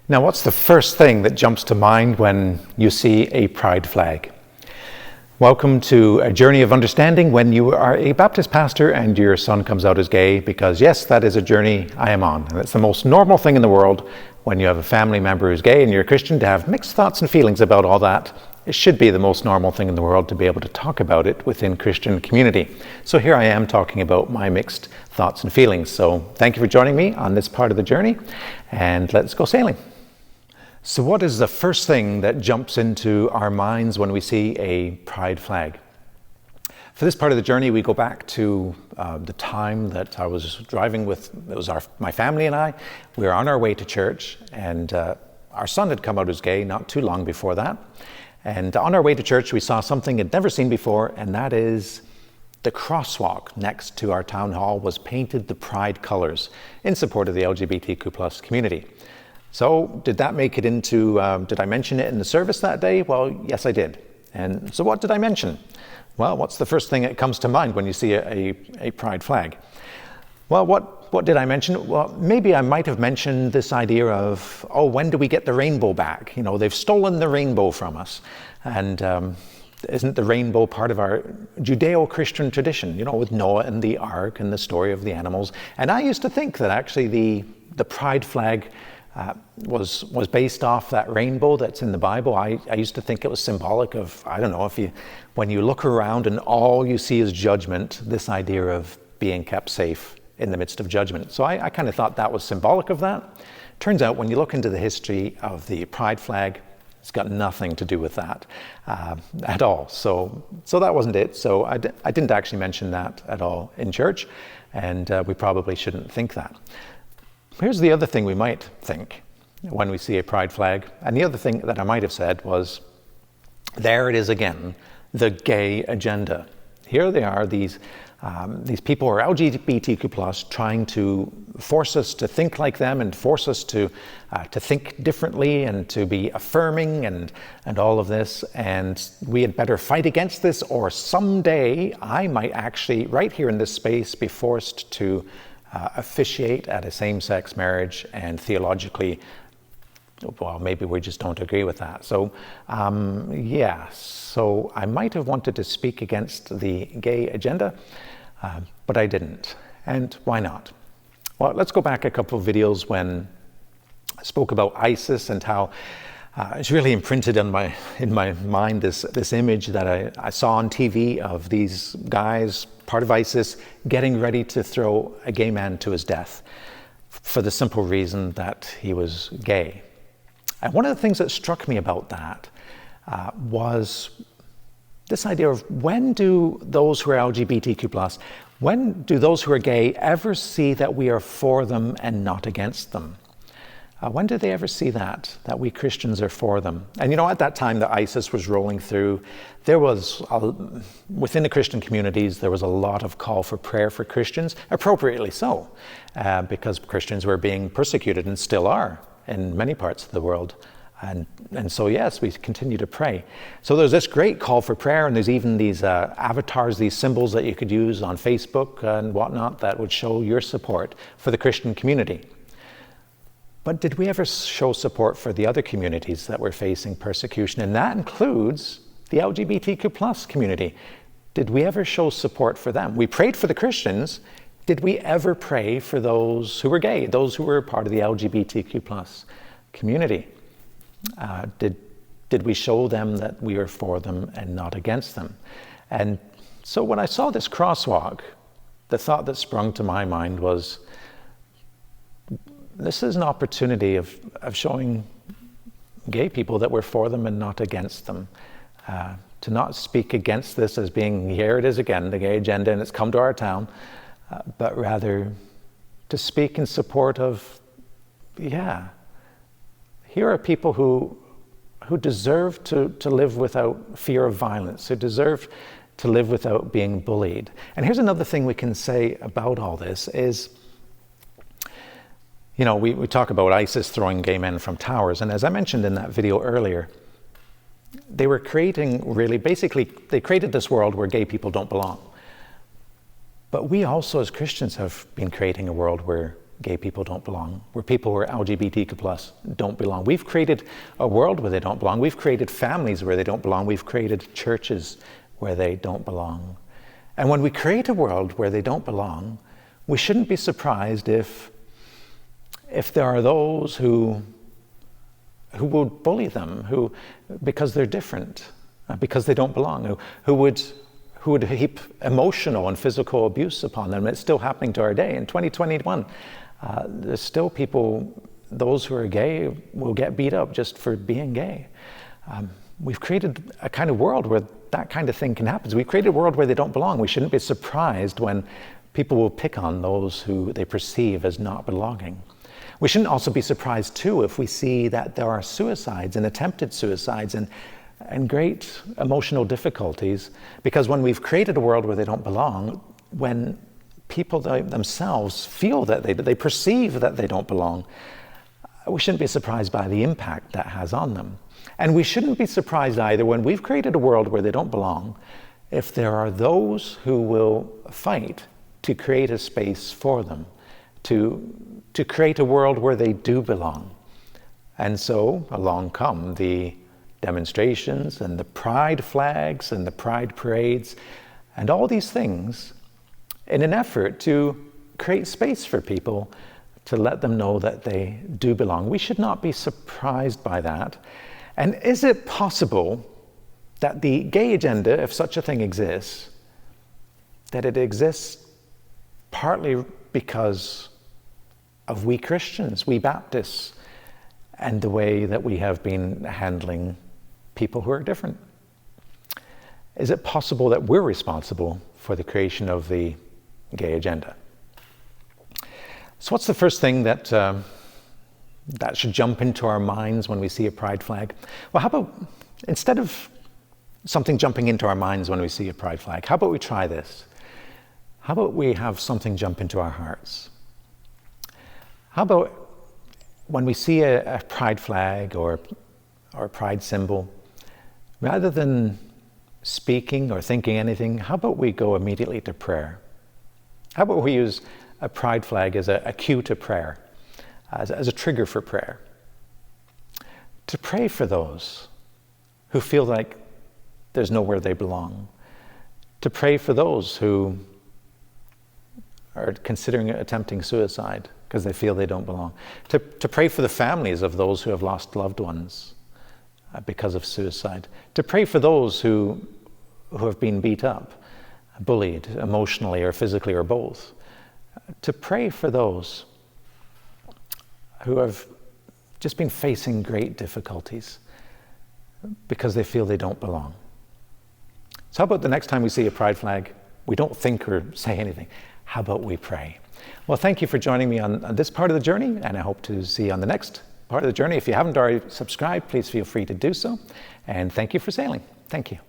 Now, what's the first thing that jumps to mind when you see a pride flag? Welcome to a journey of understanding when you are a Baptist pastor and your son comes out as gay, because yes, that is a journey I am on. And it's the most normal thing in the world when you have a family member who's gay and you're a Christian to have mixed thoughts and feelings about all that. It should be the most normal thing in the world to be able to talk about it within Christian community. So here I am talking about my mixed thoughts and feelings. So thank you for joining me on this part of the journey, and let's go sailing. So what is the first thing that jumps into our minds when we see a pride flag? For this part of the journey, we go back to the time that I was driving with, my family and I. We were on our way to church, and our son had come out as gay not too long before that. And on our way to church, we saw something I'd never seen before, and that is the crosswalk next to our town hall was painted the pride colors in support of the LGBTQ+ community. So did that make it into, did I mention it in the service that day? Well, yes, I did. And so what did I mention? Well, what's the first thing that comes to mind when you see a pride flag? Well, what did I mention? Well, maybe I might have mentioned this idea of, oh, when do we get the rainbow back? You know, they've stolen the rainbow from us. And isn't the rainbow part of our Judeo-Christian tradition, you know, with Noah and the ark and the story of the animals? And I used to think that actually the pride flag was based off that rainbow that's in the Bible. I used to think it was symbolic of, I don't know, when you look around and all you see is judgment, this idea of being kept safe in the midst of judgment. So I kind of thought that was symbolic of that. Turns out when you look into the history of the pride flag, it's got nothing to do with that at all. So that wasn't it. So I didn't actually mention that at all in church, and we probably shouldn't think that. Here's the other thing we might think when we see a pride flag. And the other thing that I might have said was, there it is again, the gay agenda. Here they are, these people who are LGBTQ+, trying to force us to think like them and force us to think differently and to be affirming and all of this. And we had better fight against this, or someday I might actually, right here in this space, be forced to officiate at a same-sex marriage, and theologically, well, maybe we just don't agree with that. So, so I might have wanted to speak against the gay agenda, but I didn't. And why not? Well, let's go back a couple of videos when I spoke about ISIS and how it's really imprinted in my mind this image that I saw on TV of these guys, part of ISIS, getting ready to throw a gay man to his death for the simple reason that he was gay. And one of the things that struck me about that was this idea of, when do those who are LGBTQ+, when do those who are gay ever see that we are for them and not against them? When did they ever see that we Christians are for them? And you know, at that time that ISIS was rolling through, there was, within the Christian communities, there was a lot of call for prayer for Christians, appropriately so, because Christians were being persecuted and still are in many parts of the world. And so, yes, we continue to pray. So there's this great call for prayer, and there's even these avatars, these symbols that you could use on Facebook and whatnot that would show your support for the Christian community. But did we ever show support for the other communities that were facing persecution? And that includes the LGBTQ+ community. Did we ever show support for them? We prayed for the Christians. Did we ever pray for those who were gay, those who were part of the LGBTQ+ community? Did we show them that we are for them and not against them? And so when I saw this crosswalk, the thought that sprung to my mind was, this is an opportunity of showing gay people that we're for them and not against them. To not speak against this as being, here it is again, the gay agenda, and it's come to our town, but rather to speak in support of, here are people who deserve to live without fear of violence, who deserve to live without being bullied. And here's another thing we can say about all this is, you know, we talk about ISIS throwing gay men from towers, and as I mentioned in that video earlier, they were creating they created this world where gay people don't belong. But we also as Christians have been creating a world where gay people don't belong, where people who are LGBTQ plus don't belong. We've created a world where they don't belong. We've created families where they don't belong. We've created churches where they don't belong. And when we create a world where they don't belong, we shouldn't be surprised if there are those who will bully them, because they're different, because they don't belong, who would heap emotional and physical abuse upon them. It's still happening to our day. In 2021, there's still people, those who are gay will get beat up just for being gay. We've created a kind of world where that kind of thing can happen. We've created a world where they don't belong. We shouldn't be surprised when people will pick on those who they perceive as not belonging. We shouldn't also be surprised too if we see that there are suicides and attempted suicides and great emotional difficulties, because when we've created a world where they don't belong, when people themselves feel that they perceive that they don't belong, we shouldn't be surprised by the impact that has on them. And we shouldn't be surprised either when we've created a world where they don't belong, if there are those who will fight to create a space for them, to create a world where they do belong. And so along come the demonstrations and the pride flags and the pride parades and all these things in an effort to create space for people, to let them know that they do belong. We should not be surprised by that. And is it possible that the gay agenda, if such a thing exists, that it exists partly because of we Christians, we Baptists, and the way that we have been handling people who are different? Is it possible that we're responsible for the creation of the gay agenda? So what's the first thing that should jump into our minds when we see a pride flag? Well, how about, instead of something jumping into our minds when we see a pride flag, how about we try this? How about we have something jump into our hearts? How about when we see a pride flag or a pride symbol, rather than speaking or thinking anything, how about we go immediately to prayer? How about we use a pride flag as a cue to prayer, as a trigger for prayer? To pray for those who feel like there's nowhere they belong. To pray for those who are considering attempting suicide because they feel they don't belong. To pray for the families of those who have lost loved ones because of suicide. To pray for those who have been beat up, bullied emotionally or physically or both. To pray for those who have just been facing great difficulties because they feel they don't belong. So how about the next time we see a pride flag, we don't think or say anything. How about we pray? Well, thank you for joining me on this part of the journey, and I hope to see you on the next part of the journey. If you haven't already subscribed, please feel free to do so. And thank you for sailing. Thank you.